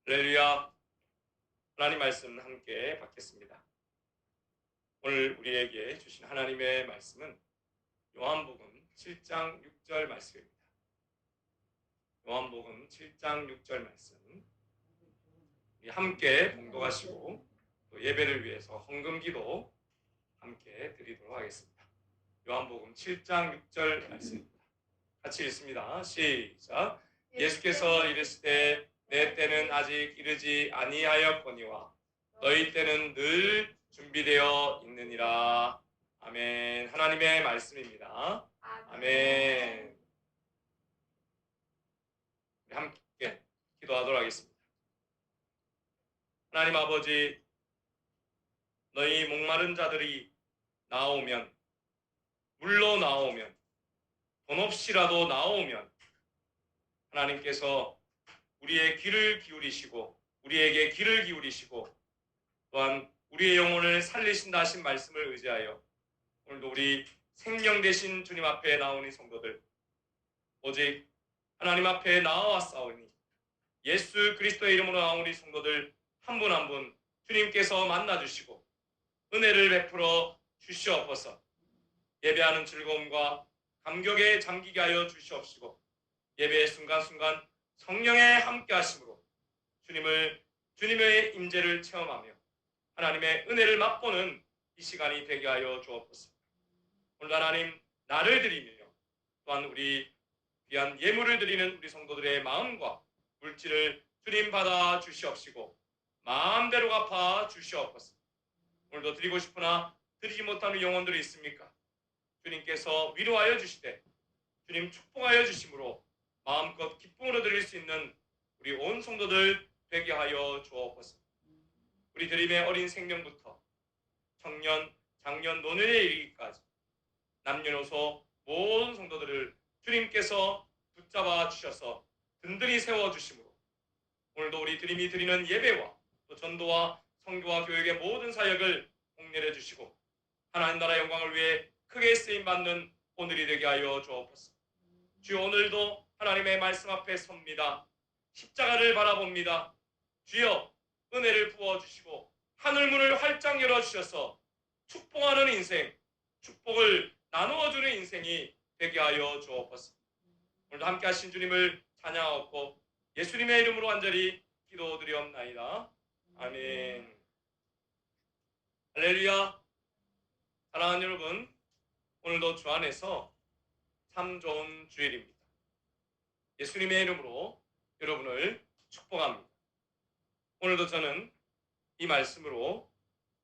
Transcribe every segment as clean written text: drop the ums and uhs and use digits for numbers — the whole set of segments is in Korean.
할렐루야. 하나님 말씀 함께 받겠습니다. 오늘 우리에게 주신 하나님의 말씀은 요한복음 7장 6절 말씀입니다. 요한복음 7장 6절 말씀 우리 함께 봉독하시고 또 예배를 위해서 헌금기도 함께 드리도록 하겠습니다. 요한복음 7장 6절 말씀입니다. 같이 읽습니다. 시작. 예수께서 이르시되 내 때는 아직 이르지 아니하였거니와 너희 때는 늘 준비되어 있느니라. 아멘. 하나님의 말씀입니다. 아멘. 우리 함께 기도하도록 하겠습니다. 하나님 아버지, 너희 목마른 자들이 나오면, 물러 나오면, 돈 없이라도 나오면 하나님께서 우리의 귀를 기울이시고 우리에게 귀를 기울이시고 또한 우리의 영혼을 살리신다 하신 말씀을 의지하여 오늘도 우리 생명 되신 주님 앞에 나오는 성도들, 오직 하나님 앞에 나와왔사오니 예수 그리스도의 이름으로 나오는 성도들 한 분 한 분 주님께서 만나주시고 은혜를 베풀어 주시옵소서. 예배하는 즐거움과 감격에 잠기게 하여 주시옵시고 예배의 순간순간 성령의 함께 하심으로 주님의 임재를 체험하며 하나님의 은혜를 맛보는 이 시간이 되게 하여 주옵소서. 오늘 하나님 나를 드리며 또한 우리 귀한 예물을 드리는 우리 성도들의 마음과 물질을 주님 받아 주시옵시고 마음대로 갚아 주시옵소서. 오늘도 드리고 싶으나 드리지 못하는 영혼들이 있습니까? 주님께서 위로하여 주시되 주님 축복하여 주심으로 마음껏 기쁨으로 드릴 수 있는 우리 온 성도들 되게 하여 주옵소서. 우리 드림의 어린 생명부터 청년, 장년, 노년에 이르기까지 남녀노소 모든 성도들을 주님께서 붙잡아 주셔서 든든히 세워주심으로 오늘도 우리 드림이 드리는 예배와 또 전도와 성교와 교육의 모든 사역을 공렬해 주시고 하나님 나라 영광을 위해 크게 쓰임받는 오늘이 되게 하여 주옵소서. 주여, 오늘도 하나님의 말씀 앞에 섭니다. 십자가를 바라봅니다. 주여, 은혜를 부어주시고 하늘문을 활짝 열어주셔서 축복하는 인생, 축복을 나누어주는 인생이 되게 하여 주옵소서. 오늘도 함께 하신 주님을 찬양하고 예수님의 이름으로 간절히 기도드리옵나이다. 아멘. 할렐루야. 사랑하는 여러분, 오늘도 주 안에서 참 좋은 주일입니다. 예수님의 이름으로 여러분을 축복합니다. 오늘도 저는 이 말씀으로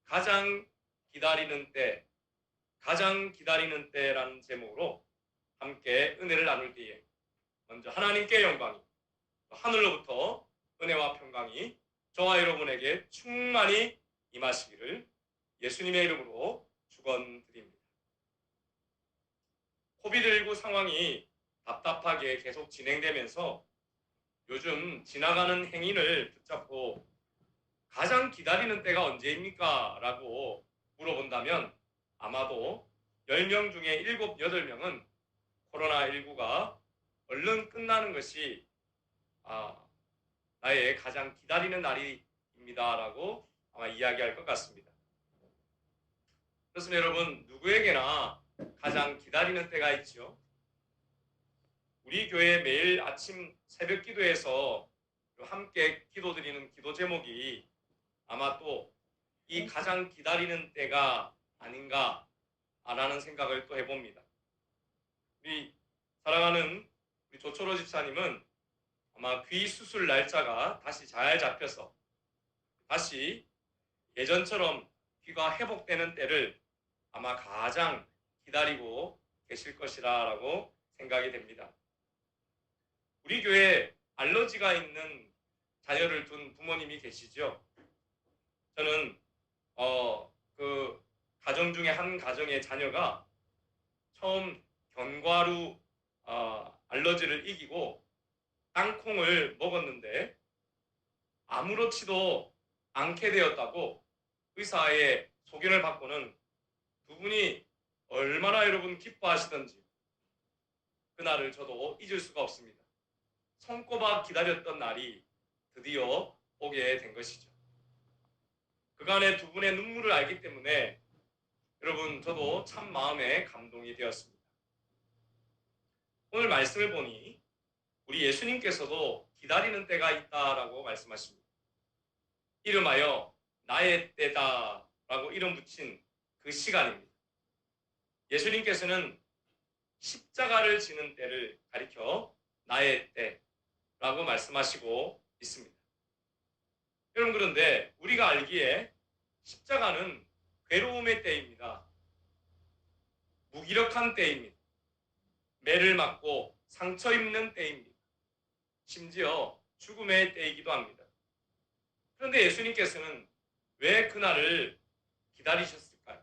가장 기다리는 때라는 제목으로 함께 은혜를 나눌 때에 먼저 하나님께 영광이, 하늘로부터 은혜와 평강이 저와 여러분에게 충만히 임하시기를 예수님의 이름으로 축원드립니다. 코비드19 상황이 답답하게 계속 진행되면서 요즘 지나가는 행인을 붙잡고 가장 기다리는 때가 언제입니까? 라고 물어본다면 아마도 10명 중에 7, 8명은 코로나19가 얼른 끝나는 것이 나의 가장 기다리는 날입니다. 라고 아마 이야기할 것 같습니다. 그렇습니다. 여러분, 누구에게나 가장 기다리는 때가 있죠. 우리 교회 매일 아침 새벽 기도에서 함께 기도드리는 기도 제목이 아마 또 이 가장 기다리는 때가 아닌가라는 생각을 또 해봅니다. 우리 사랑하는 우리 조초로 집사님은 아마 귀 수술 날짜가 다시 잘 잡혀서 다시 예전처럼 귀가 회복되는 때를 아마 가장 기다리고 계실 것이라고 생각이 됩니다. 우리 교회에 알러지가 있는 자녀를 둔 부모님이 계시죠. 저는 그 가정 중에 한 가정의 자녀가 처음 견과류 알러지를 이기고 땅콩을 먹었는데 아무렇지도 않게 되었다고 의사의 소견을 받고는 두 분이 얼마나 여러분 기뻐하시던지 그날을 저도 잊을 수가 없습니다. 손꼽아 기다렸던 날이 드디어 오게 된 것이죠. 그간의 두 분의 눈물을 알기 때문에 여러분 저도 참 마음에 감동이 되었습니다. 오늘 말씀을 보니 우리 예수님께서도 기다리는 때가 있다라고 말씀하십니다. 이름하여 나의 때다라고 이름 붙인 그 시간입니다. 예수님께서는 십자가를 지는 때를 가리켜 나의 때라고 말씀하시고 있습니다. 여러분 그런데 우리가 알기에 십자가는 괴로움의 때입니다. 무기력한 때입니다. 매를 맞고 상처 입는 때입니다. 심지어 죽음의 때이기도 합니다. 그런데 예수님께서는 왜 그날을 기다리셨을까요?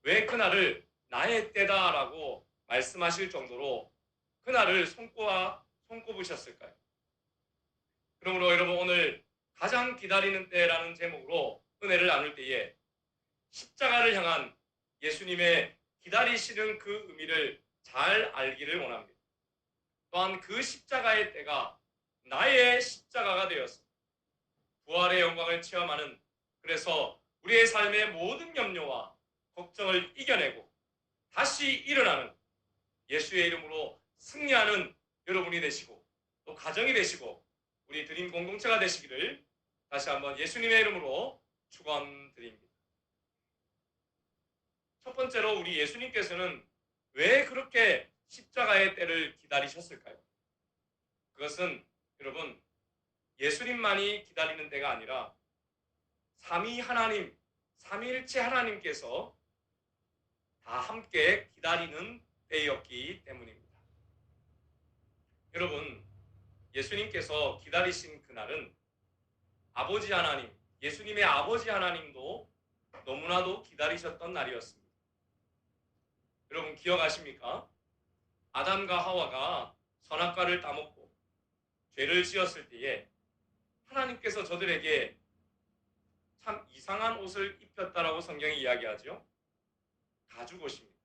왜 그날을 나의 때다라고 말씀하실 정도로 그날을 손꼽으셨을까요? 그러므로 여러분 오늘 가장 기다리는 때라는 제목으로 은혜를 나눌 때에 십자가를 향한 예수님의 기다리시는 그 의미를 잘 알기를 원합니다. 또한 그 십자가의 때가 나의 십자가가 되었습니다. 부활의 영광을 체험하는, 그래서 우리의 삶의 모든 염려와 걱정을 이겨내고 다시 일어나는 예수의 이름으로 승리하는 여러분이 되시고 또 가정이 되시고 우리 드림 공동체가 되시기를 다시 한번 예수님의 이름으로 축원드립니다. 첫 번째로 우리 예수님께서는 왜 그렇게 십자가의 때를 기다리셨을까요? 그것은 여러분 예수님만이 기다리는 때가 아니라 삼위 하나님, 삼위일체 하나님께서 다 함께 기다리는 때였기 때문입니다. 여러분 예수님께서 기다리신 그날은 아버지 하나님, 예수님의 아버지 하나님도 너무나도 기다리셨던 날이었습니다. 여러분 기억하십니까? 아담과 하와가 선악과를 따먹고 죄를 지었을 때에 하나님께서 저들에게 참 이상한 옷을 입혔다라고 성경이 이야기하죠. 가죽옷입니다.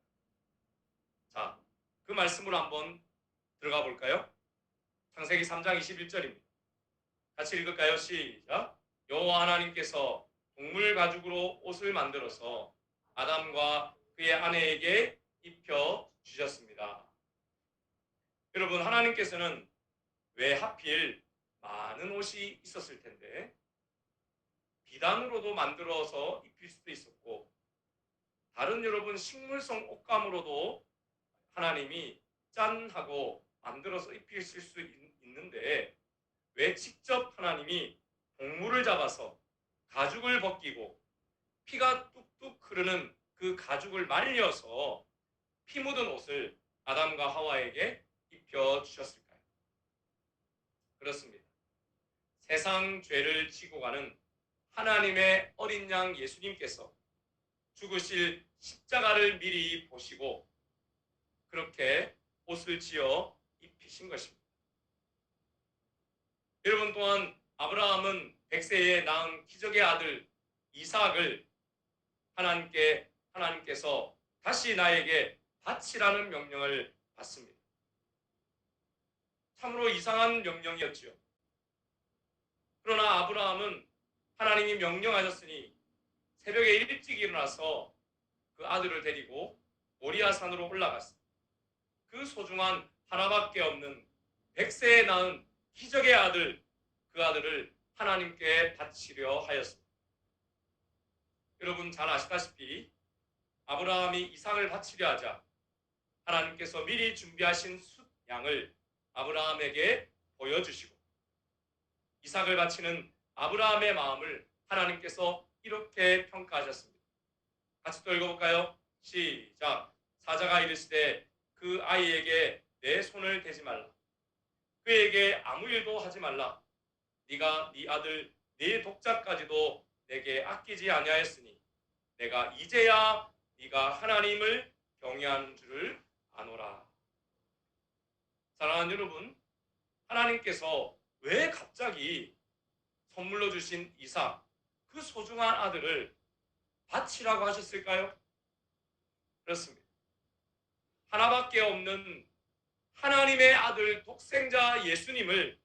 자, 그 말씀으로 한번 들어가 볼까요? 창세기 3장 21절입니다. 같이 읽을까요? 시작. 여호와 하나님께서 동물 가죽으로 옷을 만들어서 아담과 그의 아내에게 입혀 주셨습니다. 여러분 하나님께서는 왜 하필 많은 옷이 있었을 텐데 비단으로도 만들어서 입힐 수도 있었고 다른 여러분 식물성 옷감으로도 하나님이 짠하고 만들어서 입히실 수 있는데 왜 직접 하나님이 동물을 잡아서 가죽을 벗기고 피가 뚝뚝 흐르는 그 가죽을 말려서 피 묻은 옷을 아담과 하와에게 입혀주셨을까요? 그렇습니다. 세상 죄를 지고 가는 하나님의 어린 양 예수님께서 죽으실 십자가를 미리 보시고 그렇게 옷을 지어 입히신 것입니다. 여러분 또한 아브라함은 100세에 낳은 기적의 아들 이삭을 하나님께서 다시 나에게 바치라는 명령을 받습니다. 참으로 이상한 명령이었지요. 그러나 아브라함은 하나님이 명령하셨으니 새벽에 일찍 일어나서 그 아들을 데리고 모리아 산으로 올라갔습니다. 그 소중한 하나밖에 없는 100세에 낳은 기적의 아들, 그 아들을 하나님께 바치려 하였습니다. 여러분 잘 아시다시피 아브라함이 이삭을 바치려 하자 하나님께서 미리 준비하신 숫양을 아브라함에게 보여주시고 이삭을 바치는 아브라함의 마음을 하나님께서 이렇게 평가하셨습니다. 같이 또 읽어볼까요? 시작. 사자가 이르시되 그 아이에게 내 손을 대지 말라. 그에게 아무 일도 하지 말라. 네가 네 아들 네 독자까지도 내게 아끼지 아니하였으니 내가 이제야 네가 하나님을 경외하는 줄을 아노라. 사랑하는 여러분, 하나님께서 왜 갑자기 선물로 주신 이삭, 그 소중한 아들을 바치라고 하셨을까요? 그렇습니다. 하나밖에 없는 하나님의 아들 독생자 예수님을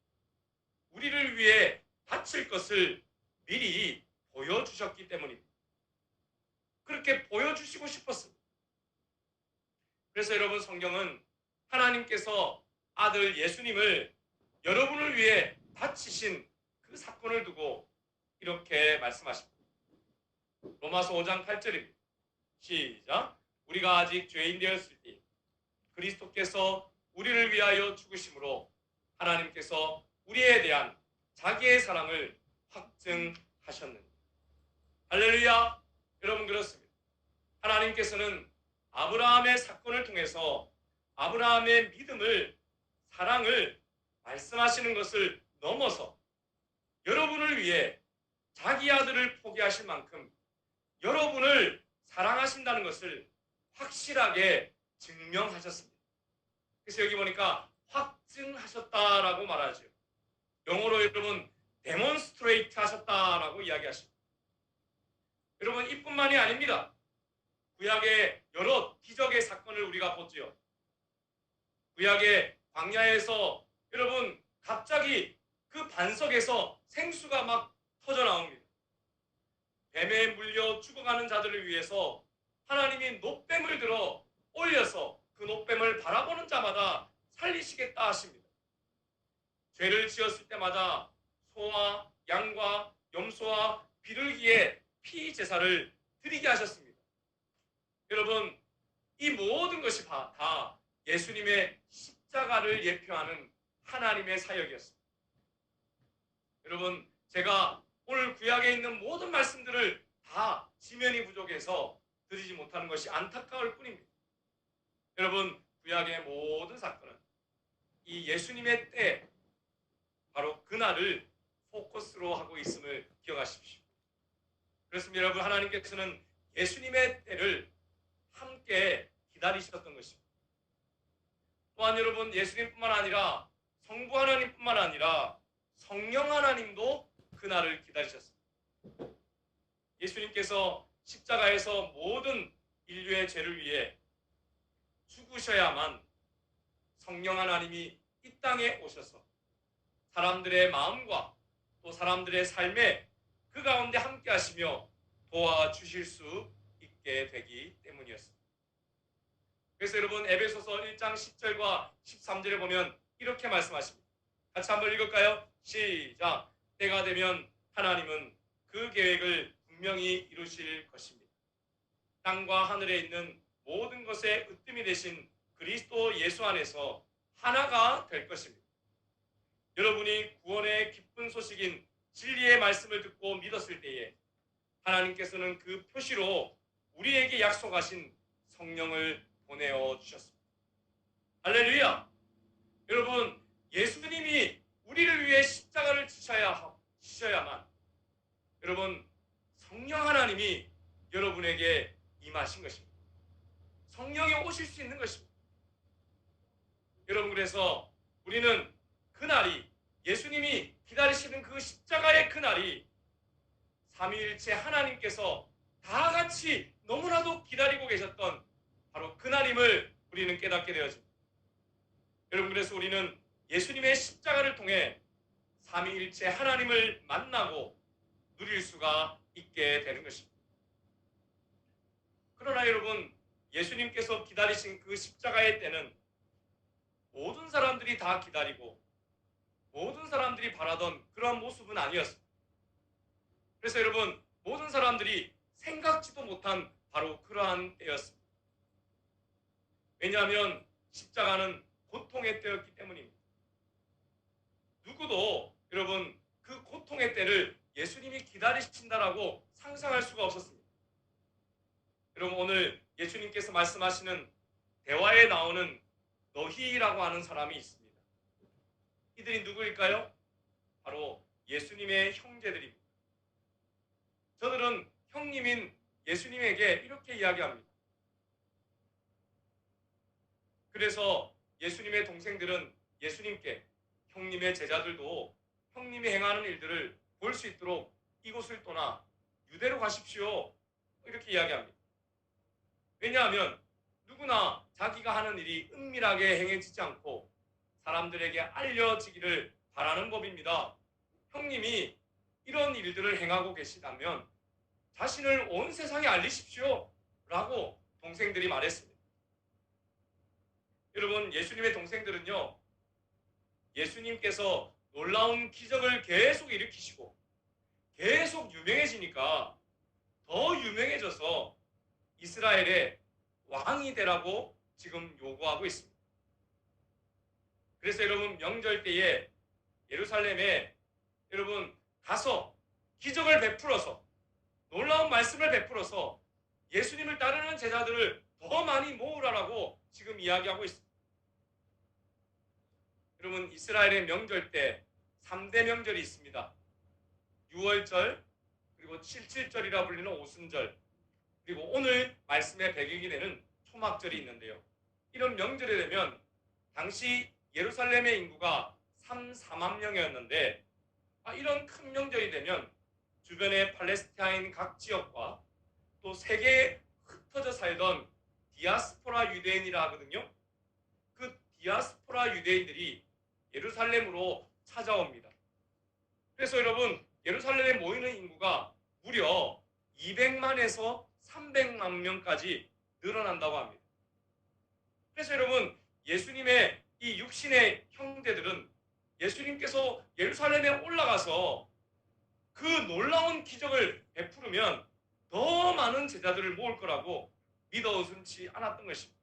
우리를 위해 바칠 것을 미리 보여주셨기 때문입니다. 그렇게 보여주시고 싶었습니다. 그래서 여러분, 성경은 하나님께서 아들 예수님을 여러분을 위해 바치신 그 사건을 두고 이렇게 말씀하십니다. 로마서 5장 8절입니다. 시작. 우리가 아직 죄인 되었을 때 그리스도께서 우리를 위하여 죽으심으로 하나님께서 우리에 대한 자기의 사랑을 확증하셨느니라. 할렐루야. 여러분, 그렇습니다. 하나님께서는 아브라함의 사건을 통해서 아브라함의 믿음을, 사랑을 말씀하시는 것을 넘어서 여러분을 위해 자기 아들을 포기하실 만큼 여러분을 사랑하신다는 것을 확실하게 증명하셨습니다. 그래서 여기 보니까 확증하셨다라고 말하죠. 영어로 여러분 demonstrate 하셨다라고 이야기하십니다. 여러분, 이뿐만이 아닙니다. 구약의 여러 기적의 사건을 우리가 보지요. 구약의 광야에서 여러분 갑자기 그 반석에서 생수가 막 터져 나옵니다. 뱀에 물려 죽어가는 자들을 위해서 하나님이 놋뱀을 들어 올려서 그 놋뱀을 바라보는 자마다 살리시겠다 하십니다. 죄를 지었을 때마다 소와 양과 염소와 비둘기의 피 제사를 드리게 하셨습니다. 여러분, 이 모든 것이 다 예수님의 십자가를 예표하는 하나님의 사역이었습니다. 여러분, 제가 오늘 구약에 있는 모든 말씀들을 다 지면이 부족해서 드리지 못하는 것이 안타까울 뿐입니다. 여러분, 구약의 모든 사건은 이 예수님의 때, 바로 그날을 포커스로 하고 있음을 기억하십시오. 그렇습니다. 여러분, 하나님께서는 예수님의 때를 함께 기다리셨던 것입니다. 또한 여러분, 예수님뿐만 아니라 성부 하나님뿐만 아니라 성령 하나님도 그날을 기다리셨습니다. 예수님께서 십자가에서 모든 인류의 죄를 위해 죽으셔야만 성령 하나님이 이 땅에 오셔서 사람들의 마음과 또 사람들의 삶에 그 가운데 함께 하시며 도와주실 수 있게 되기 때문이었습니다. 그래서 여러분, 에베소서 1장 10절과 13절에 보면 이렇게 말씀하십니다. 같이 한번 읽을까요? 시작. 때가 되면 하나님은 그 계획을 분명히 이루실 것입니다. 땅과 하늘에 있는 모든 것의 으뜸이 되신 그리스도 예수 안에서 하나가 될 것입니다. 여러분이 구원의 기쁜 소식인 진리의 말씀을 듣고 믿었을 때에 하나님께서는 그 표시로 우리에게 약속하신 성령을 보내어 주셨습니다. 할렐루야! 여러분, 예수님이 우리를 위해 십자가를 지셔야만 여러분, 성령 하나님이 여러분에게 임하신 것입니다. 성령이 오실 수 있는 것입니다. 여러분, 그래서 우리는 그날이, 예수님이 기다리시는 그 십자가의 그날이 삼위일체 하나님께서 다 같이 너무나도 기다리고 계셨던 바로 그날임을 우리는 깨닫게 되어집니다. 여러분, 그래서 우리는 예수님의 십자가를 통해 삼위일체 하나님을 만나고 누릴 수가 있게 되는 것입니다. 그러나 여러분, 예수님께서 기다리신 그 십자가의 때는 모든 사람들이 다 기다리고 모든 사람들이 바라던 그러한 모습은 아니었습니다. 그래서 여러분, 모든 사람들이 생각지도 못한 바로 그러한 때였습니다. 왜냐하면 십자가는 고통의 때였기 때문입니다. 누구도 여러분 그 고통의 때를 예수님이 기다리신다라고 상상할 수가 없었습니다. 여러분, 오늘 예수님께서 말씀하시는 대화에 나오는 너희라고 하는 사람이 있습니다. 이들이 누구일까요? 바로 예수님의 형제들입니다. 저들은 형님인 예수님에게 이렇게 이야기합니다. 그래서 예수님의 동생들은 예수님께 형님의 제자들도 형님이 행하는 일들을 볼 수 있도록 이곳을 떠나 유대로 가십시오. 이렇게 이야기합니다. 왜냐하면 누구나 자기가 하는 일이 은밀하게 행해지지 않고 사람들에게 알려지기를 바라는 법입니다. 형님이 이런 일들을 행하고 계시다면 자신을 온 세상에 알리십시오 라고 동생들이 말했습니다. 여러분, 예수님의 동생들은요, 예수님께서 놀라운 기적을 계속 일으키시고 계속 유명해지니까 더 유명해져서 이스라엘의 왕이 되라고 지금 요구하고 있습니다. 그래서 여러분, 명절 때에 예루살렘에 여러분 가서 기적을 베풀어서 놀라운 말씀을 베풀어서 예수님을 따르는 제자들을 더 많이 모으라라고 지금 이야기하고 있습니다. 여러분, 이스라엘의 명절 때 3대 명절이 있습니다. 유월절, 그리고 칠칠절이라 불리는 오순절, 그리고 오늘 말씀의 배경이 되는 초막절이 있는데요. 이런 명절이 되면 당시 예루살렘의 인구가 3, 4만 명이었는데 이런 큰 명절이 되면 주변의 팔레스타인 각 지역과 또 세계에 흩어져 살던 디아스포라 유대인이라 하거든요. 그 디아스포라 유대인들이 예루살렘으로 찾아옵니다. 그래서 여러분, 예루살렘에 모이는 인구가 무려 200만에서 300만 명까지 늘어난다고 합니다. 그래서 여러분, 예수님의 이 육신의 형제들은 예수님께서 예루살렘에 올라가서 그 놀라운 기적을 베푸르면 더 많은 제자들을 모을 거라고 믿어 의심치 않았던 것입니다.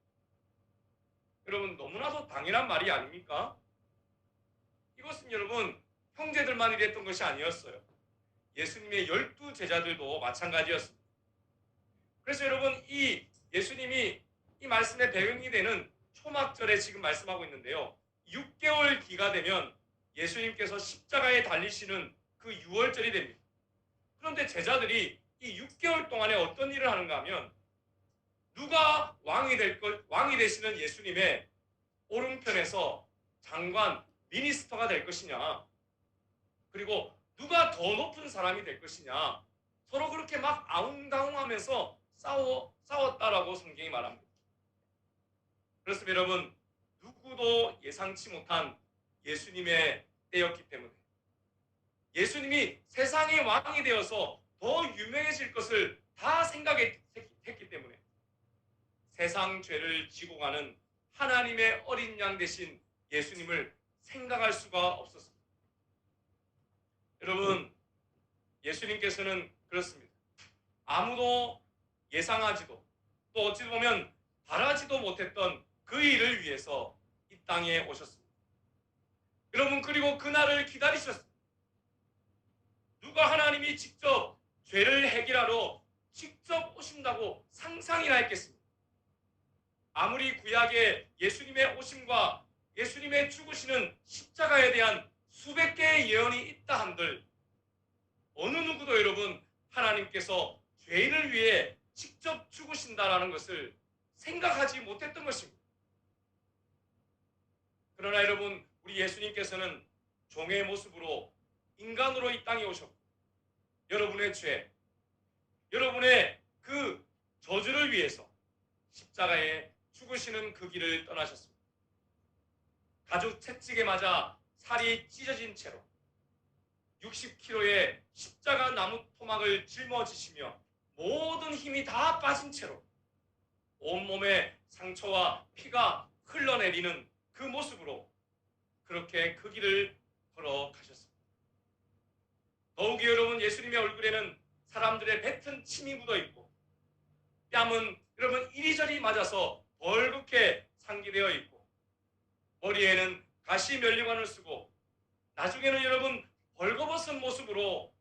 여러분, 너무나도 당연한 말이 아닙니까? 이것은 여러분, 형제들만 이랬던 것이 아니었어요. 예수님의 12제자들도 마찬가지였습니다. 그래서 여러분, 이 예수님이 이 말씀의 배경이 되는 초막절에 지금 말씀하고 있는데요. 6개월 뒤가 되면 예수님께서 십자가에 달리시는 그 유월절이 됩니다. 그런데 제자들이 이 6개월 동안에 어떤 일을 하는가 하면 누가 왕이 되시는 예수님의 오른편에서 장관, 미니스터가 될 것이냐, 그리고 누가 더 높은 사람이 될 것이냐, 서로 그렇게 막 아웅다웅하면서 싸웠다라고 성경이 말합니다. 그렇습니다. 여러분, 누구도 예상치 못한 예수님의 때였기 때문에 예수님이 세상의 왕이 되어서 더 유명해질 것을 다 생각했기 때문에 세상 죄를 지고 가는 하나님의 어린 양 되신 예수님을 생각할 수가 없었습니다. 여러분, 예수님께서는 그렇습니다. 아무도 예상하지도 또 어찌 보면 바라지도 못했던 그 일을 위해서 이 땅에 오셨습니다. 여러분, 그리고 그날을 기다리셨습니다. 누가 하나님이 직접 죄를 해결하러 직접 오신다고 상상이나 했겠습니까? 아무리 구약에 예수님의 오심과 예수님의 죽으시는 십자가에 대한 수백 개의 예언이 있다 한들 어느 누구도 여러분, 하나님께서 죄인을 위해 직접 죽으신다라는 것을 생각하지 못했던 것입니다. 그러나 여러분, 우리 예수님께서는 종의 모습으로 인간으로 이 땅에 오셨고 여러분의 죄, 여러분의 그 저주를 위해서 십자가에 죽으시는 그 길을 떠나셨습니다. 가죽 채찍에 맞아 살이 찢어진 채로 60kg의 십자가 나무 토막을 짊어지시며 모든 힘이 다 빠진 채로 온몸에 상처와 피가 흘러내리는 그 모습으로 그렇게 그 길을 걸어가셨습니다. 더욱이 여러분, 예수님의 얼굴에는 사람들의 뱉은 침이 묻어있고 뺨은 여러분 이리저리 맞아서 벌겋게 상기되어 있고 머리에는 가시 면류관을 쓰고 나중에는 여러분 벌거벗은 모습으로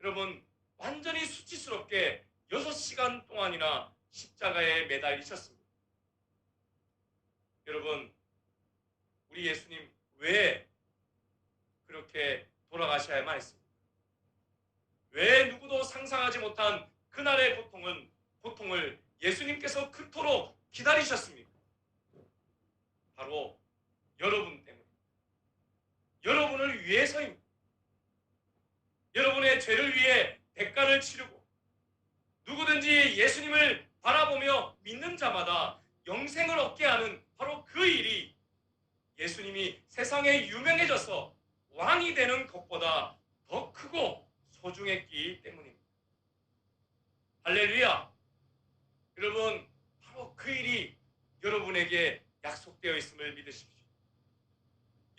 여러분 완전히 수치스럽게 6시간 동안이나 십자가에 매달리셨습니다. 여러분, 우리 예수님 왜 그렇게 돌아가셔야만 했습니까? 왜 누구도 상상하지 못한 그날의 고통을 예수님께서 그토록 기다리셨습니까? 바로 여러분 때문에, 여러분을 위해서입니다. 여러분의 죄를 위해 대가를 치르고 누구든지 예수님을 바라보며 믿는 자마다 영생을 얻게 하는 바로 그 일이 예수님이 세상에 유명해져서 왕이 되는 것보다 더 크고 소중했기 때문입니다. 할렐루야! 여러분, 바로 그 일이 여러분에게 약속되어 있음을 믿으십시오.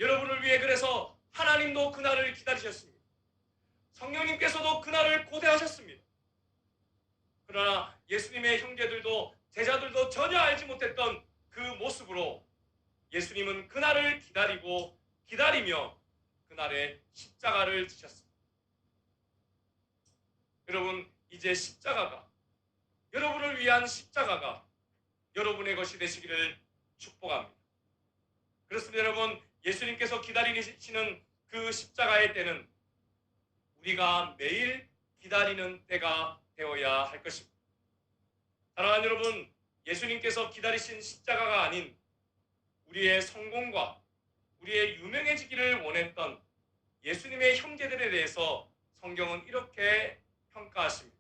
여러분을 위해 그래서 하나님도 그날을 기다리셨습니다. 성령님께서도 그날을 고대하셨습니다. 그러나 예수님의 형제들도 제자들도 전혀 알지 못했던 그 모습으로 예수님은 그날을 기다리고 기다리며 그날의 십자가를 지셨습니다. 여러분, 이제 십자가가, 여러분을 위한 십자가가 여러분의 것이 되시기를 축복합니다. 그렇습니다. 여러분, 예수님께서 기다리시는 그 십자가의 때는 우리가 매일 기다리는 때가 되어야 할 것입니다. 사랑하는 여러분, 예수님께서 기다리신 십자가가 아닌 우리의 성공과 우리의 유명해지기를 원했던 예수님의 형제들에 대해서 성경은 이렇게 평가하십니다.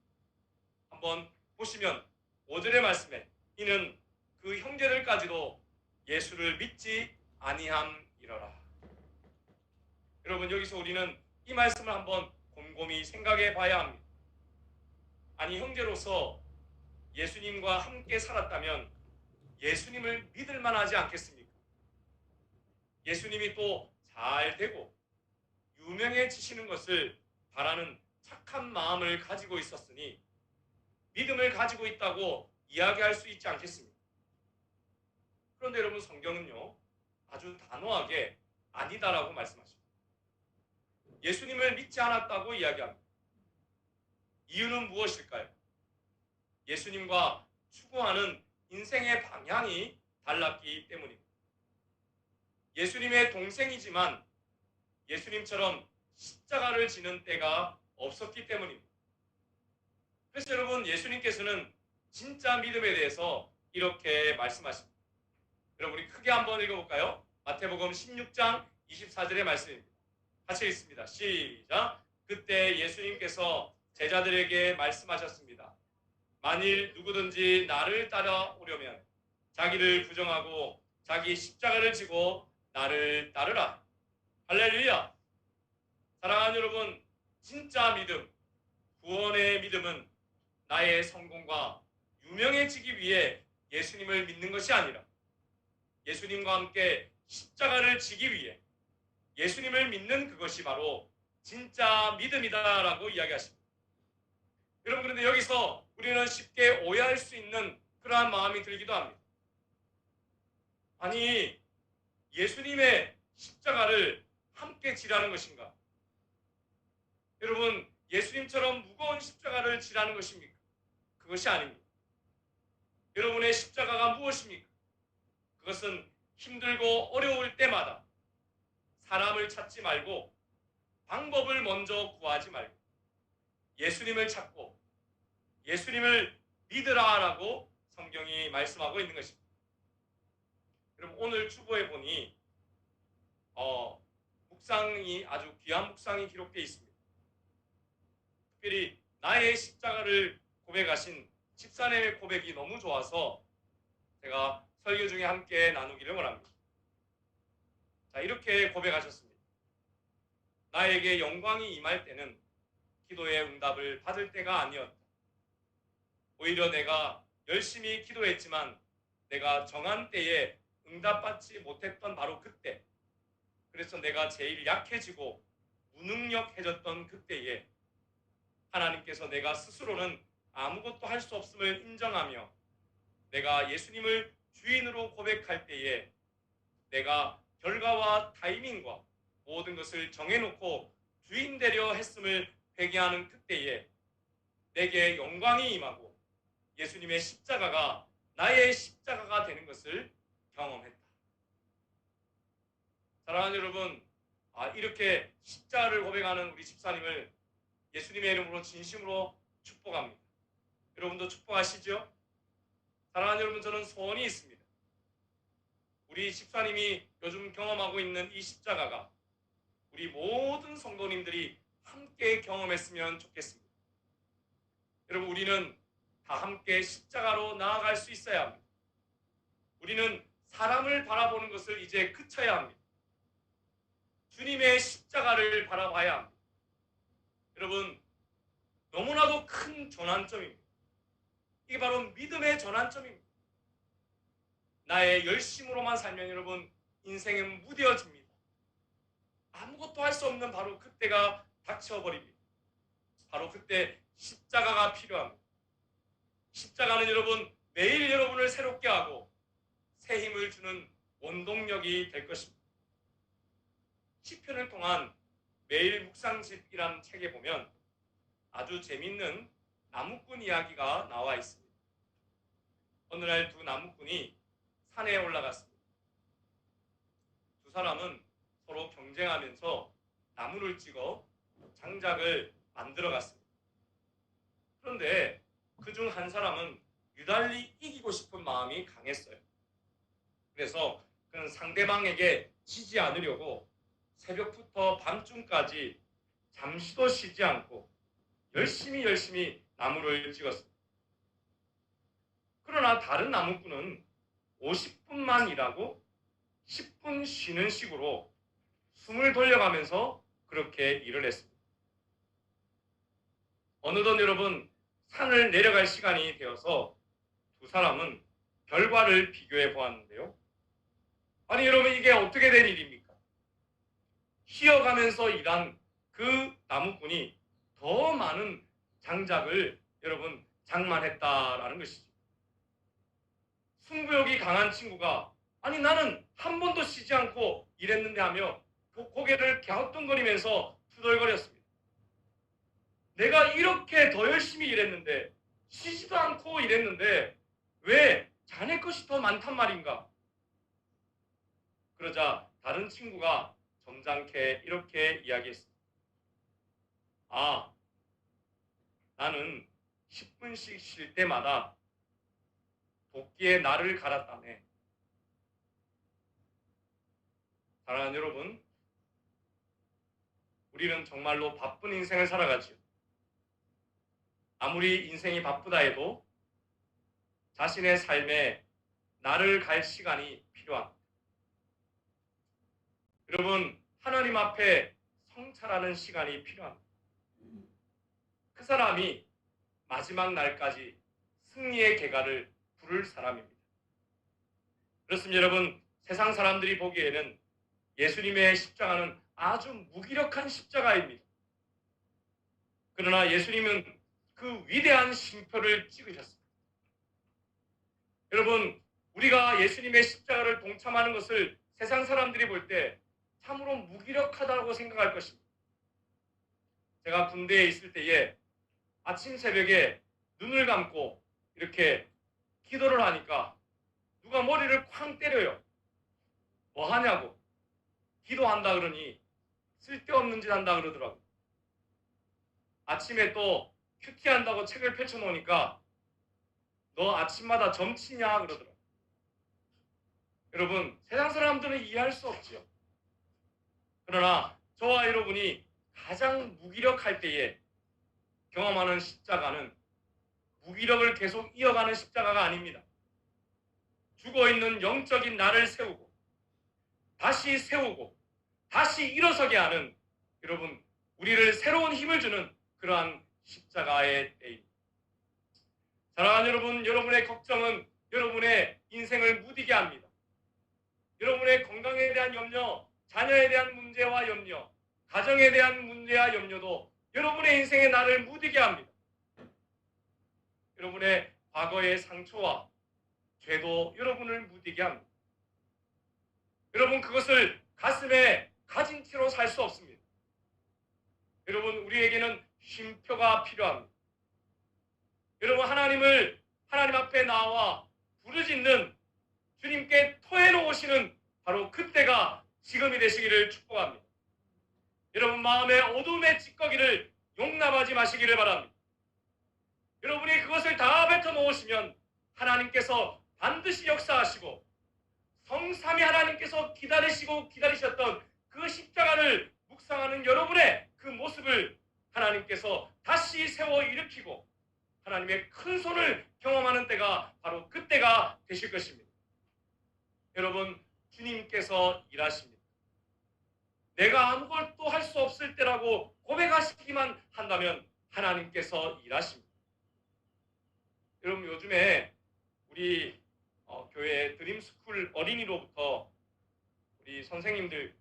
한번 보시면 5절의 말씀에 이는 그 형제들까지도 예수를 믿지 아니함이러라. 여러분, 여기서 우리는 이 말씀을 한번 곰곰이 생각해 봐야 합니다. 아니, 형제로서 예수님과 함께 살았다면 예수님을 믿을 만하지 않겠습니까? 예수님이 또 잘 되고 유명해지시는 것을 바라는 착한 마음을 가지고 있었으니 믿음을 가지고 있다고 이야기할 수 있지 않겠습니까? 그런데 여러분, 성경은요 아주 단호하게 아니다라고 말씀하십니다. 예수님을 믿지 않았다고 이야기합니다. 이유는 무엇일까요? 예수님과 추구하는 인생의 방향이 달랐기 때문입니다. 예수님의 동생이지만 예수님처럼 십자가를 지는 때가 없었기 때문입니다. 그래서 여러분, 예수님께서는 진짜 믿음에 대해서 이렇게 말씀하십니다. 여러분, 우리 크게 한번 읽어볼까요? 마태복음 16장 24절의 말씀입니다. 같이 읽습니다. 시작! 그때 예수님께서 제자들에게 말씀하셨습니다. 만일 누구든지 나를 따라오려면 자기를 부정하고 자기 십자가를 지고 나를 따르라. 할렐루야! 사랑하는 여러분, 진짜 믿음, 구원의 믿음은 나의 성공과 유명해지기 위해 예수님을 믿는 것이 아니라 예수님과 함께 십자가를 지기 위해 예수님을 믿는 그것이 바로 진짜 믿음이다라고 이야기하십니다. 여러분, 그런데 여기서 우리는 쉽게 오해할 수 있는 그러한 마음이 들기도 합니다. 아니, 예수님의 십자가를 함께 지라는 것인가? 여러분, 예수님처럼 무거운 십자가를 지라는 것입니까? 그것이 아닙니다. 여러분의 십자가가 무엇입니까? 그것은 힘들고 어려울 때마다 사람을 찾지 말고 방법을 먼저 구하지 말고 예수님을 찾고 예수님을 믿으라라고 성경이 말씀하고 있는 것입니다. 여러분, 오늘 주보에 보니 묵상이 아주 귀한 묵상이 기록되어 있습니다. 특별히 나의 십자가를 고백하신 집사님의 고백이 너무 좋아서 제가 설교 중에 함께 나누기를 원합니다. 자, 이렇게 고백하셨습니다. 나에게 영광이 임할 때는 기도의 응답을 받을 때가 아니었다. 오히려 내가 열심히 기도했지만 내가 정한 때에 응답받지 못했던 바로 그때, 그래서 내가 제일 약해지고 무능력해졌던 그때에 하나님께서 내가 스스로는 아무것도 할 수 없음을 인정하며 내가 예수님을 주인으로 고백할 때에 내가 결과와 타이밍과 모든 것을 정해놓고 주인 되려 했음을 회개하는 그때에 내게 영광이 임하고 예수님의 십자가가 나의 십자가가 되는 것을 경험했다. 사랑하는 여러분, 이렇게 십자가를 고백하는 우리 집사님을 예수님의 이름으로 진심으로 축복합니다. 여러분도 축복하시죠? 사랑하는 여러분, 저는 소원이 있습니다. 우리 집사님이 요즘 경험하고 있는 이 십자가가 우리 모든 성도님들이 함께 경험했으면 좋겠습니다. 여러분, 우리는 다 함께 십자가로 나아갈 수 있어야 합니다. 우리는 사람을 바라보는 것을 이제 그쳐야 합니다. 주님의 십자가를 바라봐야 합니다. 여러분, 너무나도 큰 전환점입니다. 이게 바로 믿음의 전환점입니다. 나의 열심으로만 살면 여러분 인생은 무뎌집니다. 아무것도 할 수 없는 바로 그때가 닥쳐버립니다. 바로 그때 십자가가 필요합니다. 십자가는 여러분 매일 여러분을 새롭게 하고 새 힘을 주는 원동력이 될 것입니다. 시편을 통한 매일 묵상집이라는 책에 보면 아주 재미있는 나무꾼 이야기가 나와 있습니다. 어느 날 두 나무꾼이 산에 올라갔습니다. 두 사람은 서로 경쟁하면서 나무를 찍어 장작을 만들어 갔습니다. 그런데 그중 한 사람은 유달리 이기고 싶은 마음이 강했어요. 그래서 그는 상대방에게 지지 않으려고 새벽부터 밤중까지 잠시도 쉬지 않고 열심히 나무를 찍었습니다. 그러나 다른 나무꾼은 50분만 일하고 10분 쉬는 식으로 숨을 돌려가면서 그렇게 일을 했습니다. 어느덧 여러분 산을 내려갈 시간이 되어서 두 사람은 결과를 비교해 보았는데요. 아니 여러분 이게 어떻게 된 일입니까? 쉬어가면서 일한 그 나무꾼이 더 많은 장작을 여러분 장만했다라는 것이죠. 승부욕이 강한 친구가 아니 나는 한 번도 쉬지 않고 일했는데 하며 고개를 갸우뚱거리면서 투덜거렸습니다. 내가 이렇게 더 열심히 일했는데 쉬지도 않고 일했는데 왜 자네 것이 더 많단 말인가? 그러자 다른 친구가 점잖게 이렇게 이야기했습니다. 아, 나는 10분씩 쉴 때마다 도끼에 날을 갈았다네. 사랑하는 여러분, 우리는 정말로 바쁜 인생을 살아가지요. 아무리 인생이 바쁘다 해도 자신의 삶에 날을 갈 시간이 필요합니다. 여러분, 하나님 앞에 성찰하는 시간이 필요합니다. 그 사람이 마지막 날까지 승리의 계가를 부를 사람입니다. 그렇습니다. 여러분, 세상 사람들이 보기에는 예수님의 십자가는 아주 무기력한 십자가입니다. 그러나 예수님은 그 위대한 쉼표를 찍으셨습니다. 여러분, 우리가 예수님의 십자가를 동참하는 것을 세상 사람들이 볼 때 참으로 무기력하다고 생각할 것입니다. 제가 군대에 있을 때에 아침 새벽에 눈을 감고 이렇게 기도를 하니까 누가 머리를 쾅 때려요. 뭐 하냐고. 기도한다 그러니 쓸데없는 짓 한다 그러더라고요. 아침에 또 큐티한다고 책을 펼쳐놓으니까 너 아침마다 점치냐 그러더라고요. 여러분, 세상 사람들은 이해할 수 없죠. 그러나 저와 여러분이 가장 무기력할 때에 경험하는 십자가는 무기력을 계속 이어가는 십자가가 아닙니다. 죽어있는 영적인 나를 세우고 다시 일어서게 하는 여러분 우리를 새로운 힘을 주는 그러한 십자가의 때입니다. 사랑하는 여러분, 여러분의 걱정은 여러분의 인생을 무디게 합니다. 여러분의 건강에 대한 염려, 자녀에 대한 문제와 염려, 가정에 대한 문제와 염려도 여러분의 인생의 나를 무디게 합니다. 여러분의 과거의 상처와 죄도 여러분을 무디게 합니다. 여러분 그것을 가슴에 가진 채로 살 수 없습니다. 여러분 우리에게는 쉼표가 필요합니다. 여러분 하나님 앞에 나와 부르짖는 주님께 토해놓으시는 바로 그때가 지금이 되시기를 축복합니다. 여러분 마음의 어둠의 찌꺼기를 용납하지 마시기를 바랍니다. 여러분이 그것을 다 뱉어놓으시면 하나님께서 반드시 역사하시고 성삼위 하나님께서 기다리셨던 그 십자가를 묵상하는 여러분의 그 모습을 하나님께서 다시 세워 일으키고 하나님의 큰 손을 경험하는 때가 바로 그때가 되실 것입니다. 여러분 주님께서 일하십니다. 내가 아무것도 할 수 없을 때라고 고백하시기만 한다면 하나님께서 일하십니다. 여러분 요즘에 우리 교회 드림스쿨 어린이로부터 우리 선생님들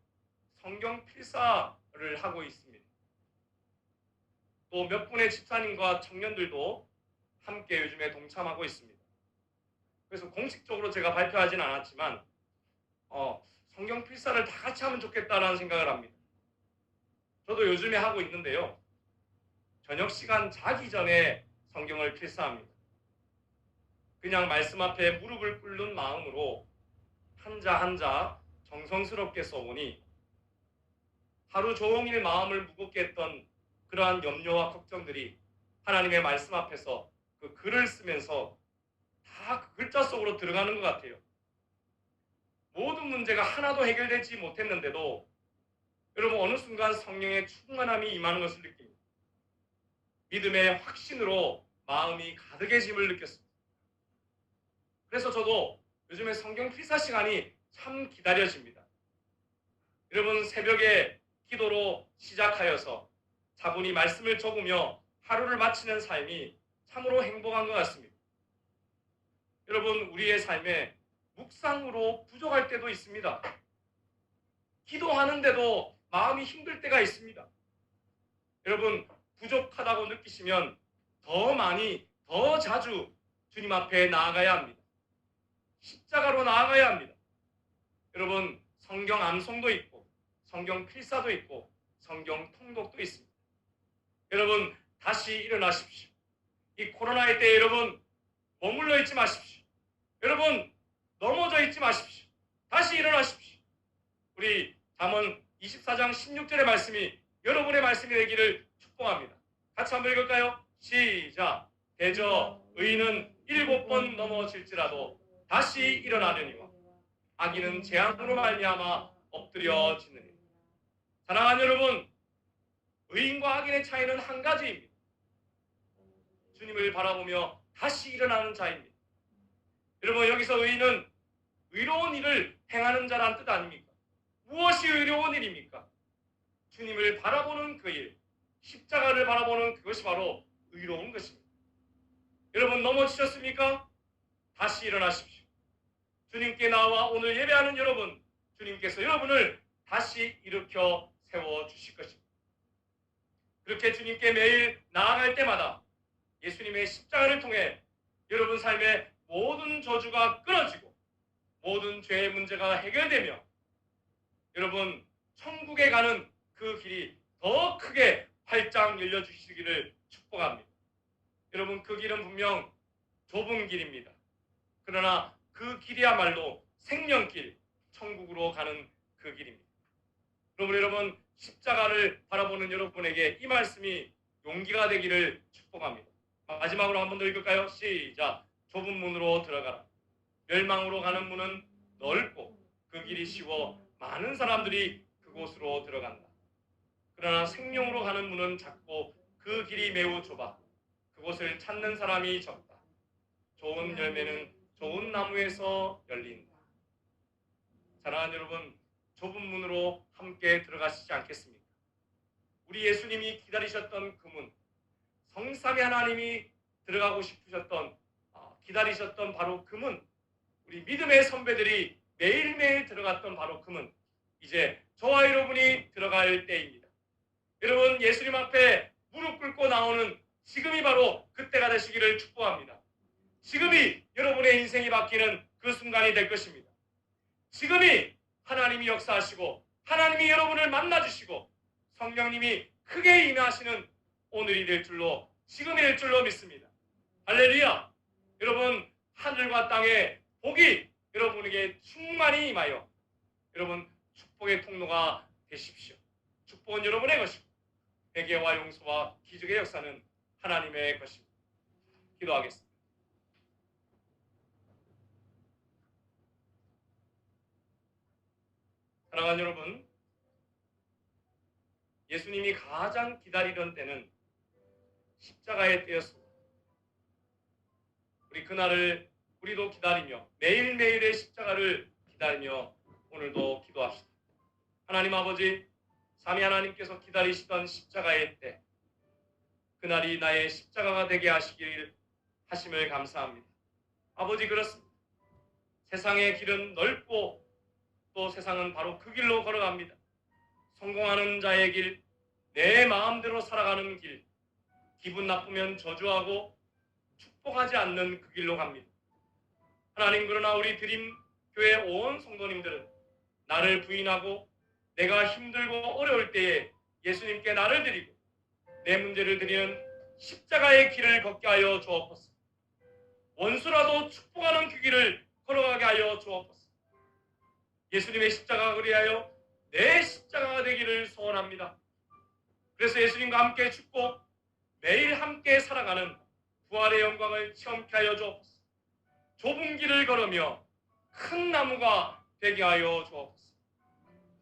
성경 필사를 하고 있습니다. 또 몇 분의 집사님과 청년들도 함께 요즘에 동참하고 있습니다. 그래서 공식적으로 제가 발표하진 않았지만 성경 필사를 다 같이 하면 좋겠다라는 생각을 합니다. 저도 요즘에 하고 있는데요. 저녁 시간 자기 전에 성경을 필사합니다. 그냥 말씀 앞에 무릎을 꿇는 마음으로 한자 한자 정성스럽게 써보니 하루 종일 마음을 무겁게 했던 그러한 염려와 걱정들이 하나님의 말씀 앞에서 그 글을 쓰면서 다 그 글자 속으로 들어가는 것 같아요. 모든 문제가 하나도 해결되지 못했는데도 여러분 어느 순간 성령의 충만함이 임하는 것을 느낍니다. 믿음의 확신으로 마음이 가득해짐을 느꼈습니다. 그래서 저도 요즘에 성경 필사 시간이 참 기다려집니다. 여러분 새벽에 기도로 시작하여서 차분히 말씀을 적으며 하루를 마치는 삶이 참으로 행복한 것 같습니다. 여러분 우리의 삶에 묵상으로 부족할 때도 있습니다. 기도하는데도 마음이 힘들 때가 있습니다. 여러분 부족하다고 느끼시면 더 많이 더 자주 주님 앞에 나아가야 합니다. 십자가로 나아가야 합니다. 여러분 성경 암송도 있고 성경 필사도 있고 성경 통독도 있습니다. 여러분 다시 일어나십시오. 이 코로나의 때 여러분 머물러 있지 마십시오. 여러분 넘어져 있지 마십시오. 다시 일어나십시오. 우리 잠언 24장 16절의 말씀이 여러분의 말씀이 되기를 축복합니다. 같이 한번 읽을까요? 시작. 대저 의인은 7번 넘어질지라도 다시 일어나려니와 악인은 재앙으로 말미암아 엎드려지느니. 사랑하는 여러분, 의인과 악인의 차이는 한 가지입니다. 주님을 바라보며 다시 일어나는 자입니다. 여러분 여기서 의인은 의로운 일을 행하는 자란 뜻 아닙니까? 무엇이 의로운 일입니까? 주님을 바라보는 그 일, 십자가를 바라보는 그것이 바로 의로운 것입니다. 여러분 넘어지셨습니까? 다시 일어나십시오. 주님께 나와 오늘 예배하는 여러분, 주님께서 여러분을 다시 일으켜 세워주실 것입니다. 그렇게 주님께 매일 나아갈 때마다 예수님의 십자가를 통해 여러분 삶의 모든 저주가 끊어지고 모든 죄의 문제가 해결되며 여러분 천국에 가는 그 길이 더 크게 활짝 열려주시기를 축복합니다. 여러분 그 길은 분명 좁은 길입니다. 그러나 그 길이야말로 생명길, 천국으로 가는 그 길입니다. 그러므로 여러분 십자가를 바라보는 여러분에게 이 말씀이 용기가 되기를 축복합니다. 마지막으로 한 번 더 읽을까요? 시작. 좁은 문으로 들어가라. 멸망으로 가는 문은 넓고 그 길이 쉬워 많은 사람들이 그곳으로 들어간다. 그러나 생명으로 가는 문은 작고 그 길이 매우 좁아 그곳을 찾는 사람이 적다. 좋은 열매는 좋은 나무에서 열린다. 사랑하는 여러분, 좁은 문으로 함께 들어가시지 않겠습니까? 우리 예수님이 기다리셨던 그 문, 성삼위 하나님이 들어가고 싶으셨던 기다리셨던 바로 그 문, 우리 믿음의 선배들이 매일매일 들어갔던 바로 그 문, 이제 저와 여러분이 들어갈 때입니다. 여러분 예수님 앞에 무릎 꿇고 나오는 지금이 바로 그때가 되시기를 축복합니다. 지금이 여러분의 인생이 바뀌는 그 순간이 될 것입니다. 지금이 하나님이 역사하시고 하나님이 여러분을 만나주시고 성령님이 크게 임하시는 오늘이 될 줄로 지금이 될 줄로 믿습니다. 할렐루야. 여러분 하늘과 땅에 복이 여러분에게 충만히 임하여 여러분 축복의 통로가 되십시오. 축복은 여러분의 것이고 회개와 용서와 기적의 역사는 하나님의 것입니다. 기도하겠습니다. 사랑하는 여러분, 예수님이 가장 기다리던 때는 십자가의 때였습니다. 우리 그날을 우리도 기다리며 매일매일의 십자가를 기다리며 오늘도 기도합시다. 하나님 아버지, 삼위 하나님께서 기다리시던 십자가의 때, 그날이 나의 십자가가 되게 하심을 감사합니다. 아버지, 그렇습니다. 세상의 길은 넓고 또 세상은 바로 그 길로 걸어갑니다. 성공하는 자의 길, 내 마음대로 살아가는 길, 기분 나쁘면 저주하고 축복하지 않는 그 길로 갑니다. 하나님, 그러나 우리 드림교회 온 성도님들은 나를 부인하고 내가 힘들고 어려울 때에 예수님께 나를 드리고 내 문제를 드리는 십자가의 길을 걷게 하여 주옵소서. 원수라도 축복하는 그 길을 걸어가게 하여 주옵소서. 예수님의 십자가가 그리하여 내 십자가가 되기를 소원합니다. 그래서 예수님과 함께 죽고 매일 함께 살아가는 부활의 영광을 체험케 하여 주옵소서. 좁은 길을 걸으며 큰 나무가 되게 하여 주옵소서.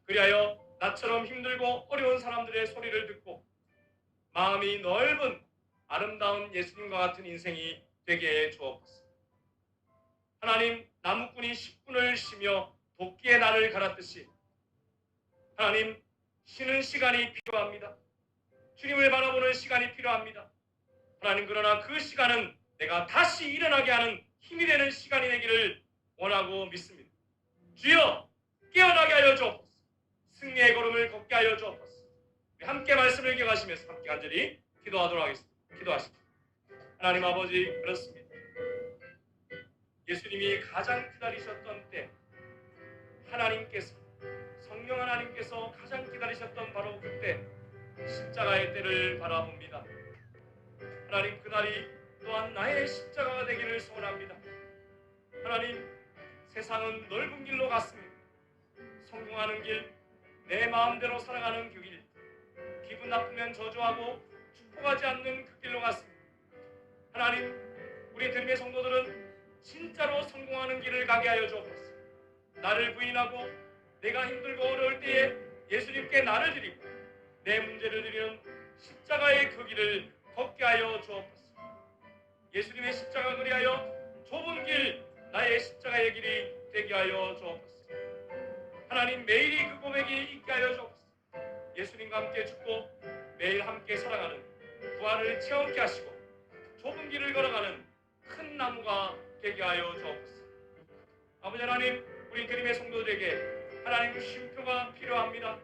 그리하여 나처럼 힘들고 어려운 사람들의 소리를 듣고 마음이 넓은 아름다운 예수님과 같은 인생이 되게 해 주옵소서. 하나님, 나무꾼이 10분을 쉬며 도끼에 나를 갈았듯이 하나님, 쉬는 시간이 필요합니다. 주님을 바라보는 시간이 필요합니다. 하나님, 그러나 그 시간은 내가 다시 일어나게 하는 힘이 되는 시간이 되기를 원하고 믿습니다. 주여, 깨어나게 하여 주옵소서. 승리의 걸음을 걷게 하여 주옵소서. 함께 말씀을 기억하시면서 함께 간절히 기도하도록 하겠습니다. 기도하십시오. 하나님 아버지, 그렇습니다. 예수님이 가장 기다리셨던 때, 하나님께서, 성령 하나님께서 가장 기다리셨던 바로 그때 십자가의 때를 바라봅니다. 하나님, 그날이 또한 나의 십자가가 되기를 소원합니다. 하나님, 세상은 넓은 길로 갔습니다. 성공하는 길, 내 마음대로 살아가는 그 길, 기분 나쁘면 저주하고 축복하지 않는 그 길로 갔습니다. 하나님, 우리 드림의 성도들은 진짜로 성공하는 길을 가게 하여 주옵소서. 나를 부인하고 내가 힘들고 어려울 때에 예수님께 나를 드리고 내 문제를 드리는 십자가의 그 길을 걷게 하여 주옵소서. 예수님의 십자가 그리하여 좁은 길, 나의 십자가의 길이 되게 하여 주옵소서. 하나님, 매일이 그 고백이 있게 하여 주옵소서. 예수님과 함께 죽고 매일 함께 살아가는 부활을 체험케 하시고 좁은 길을 걸어가는 큰 나무가 되게 하여 주옵소서. 아버지 하나님, 우리 드림의 성도들에게 하나님 쉼표가 필요합니다.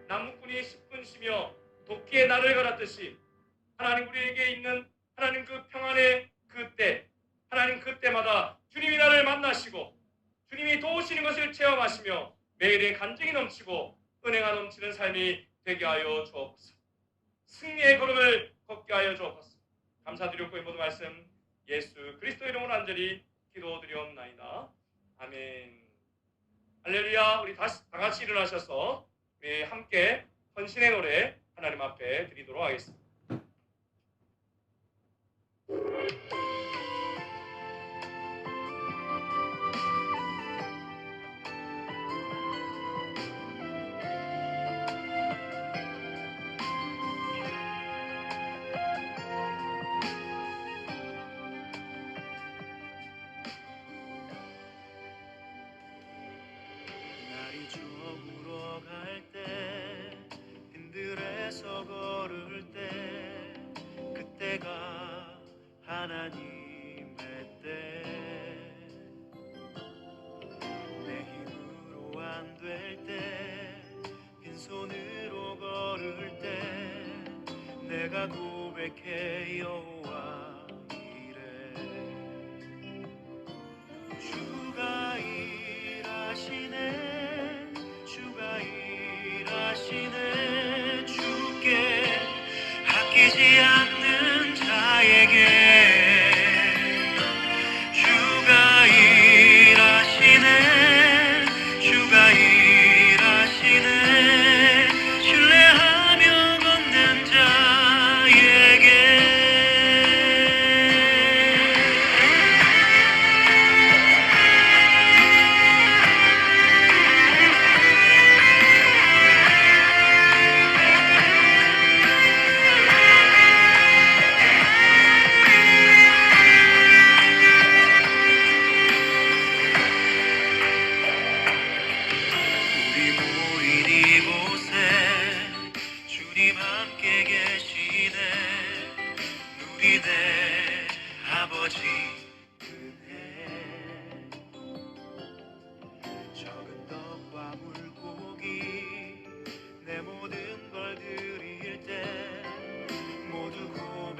나무꾼이 10분 쉬며 도끼에 나를 갈았듯이 하나님, 우리에게 있는 하나님 그 평안의 그때, 하나님 그때마다 주님이 나를 만나시고 주님이 도우시는 것을 체험하시며 매일의 간증이 넘치고 은혜가 넘치는 삶이 되게 하여 주옵소서. 승리의 걸음을 걷게 하여 주옵소서. 감사드렸고 이 모든 말씀 예수 그리스도 이름으로 간절히 기도드리옵나이다. 아멘. 할렐루야. 우리 다 같이 일어나셔서 우리 함께 헌신의 노래 하나님 앞에 드리도록 하겠습니다. 하나님의 때 내 힘으로 안 될 때 빈손으로 걸을 때 내가 고백해 여호와 이래 주가 일하시네 주가 일하시네 주께 아끼지 않는 자에게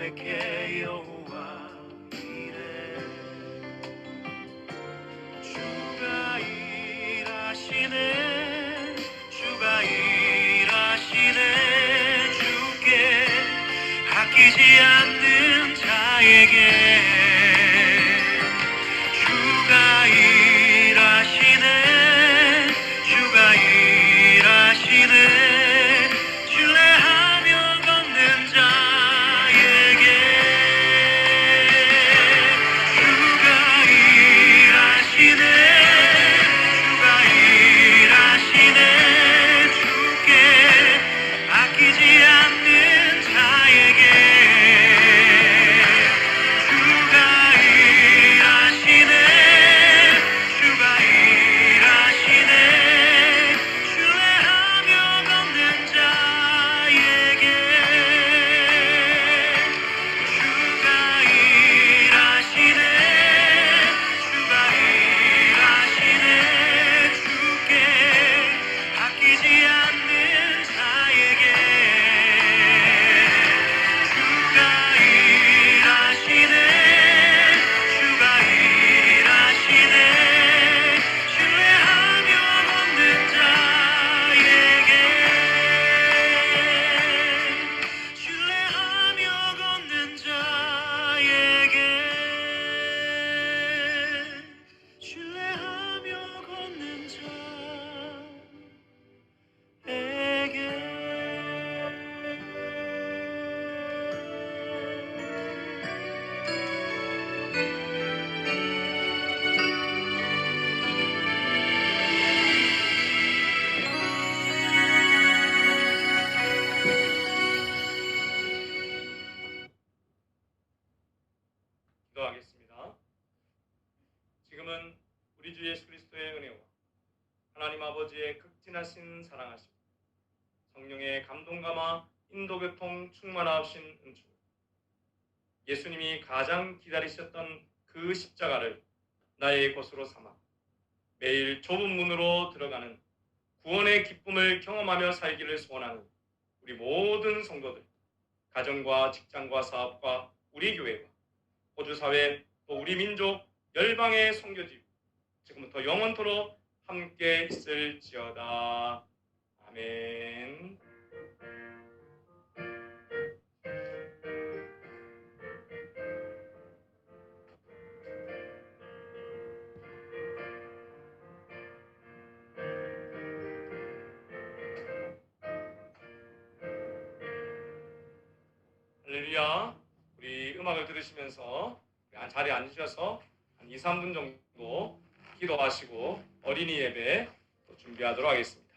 내게 여호와 이래 주가 일하시네 주가 일하시네 주께 아끼지 않는 자에게 주가 일하시네 주가 일하시네 신뢰하며 걷는 자에게 주가 일하시네 주가 일하시네 주께 아끼지 않는 자에게 주가 일하시네 주가 일하시네 신뢰하며 걷는 자에게 주가 일하시네 주가 일하시네 주께 아끼지 않는 자에게 주가 일하시네 주가 일하시네 신뢰하며 걷는 자에게 신뢰하며 걷는 자에게 신뢰하며 걷는 기도하겠습니다. 지금은 우리 주 예수 그리스도의 은혜와 하나님 아버지의 극진하신 사랑하심, 성령의 감동감화 인도교통 충만하신 은총, 예수님이 가장 기다리셨던 그 십자가를 나의 것으로 삼아 매일 좁은 문으로 들어가는 구원의 기쁨을 경험하며 살기를 소원하는 우리 모든 성도들, 가정과 직장과 사업과 우리 교회와 호주사회 또 우리 민족 열방의 선교지 지금부터 영원토록 함께 있을지어다. 아멘. 할렐루야. 우리 음악을 들으시면서 자리에 앉으셔서 한 2, 3분 정도 기도하시고 어린이 예배 또 준비하도록 하겠습니다.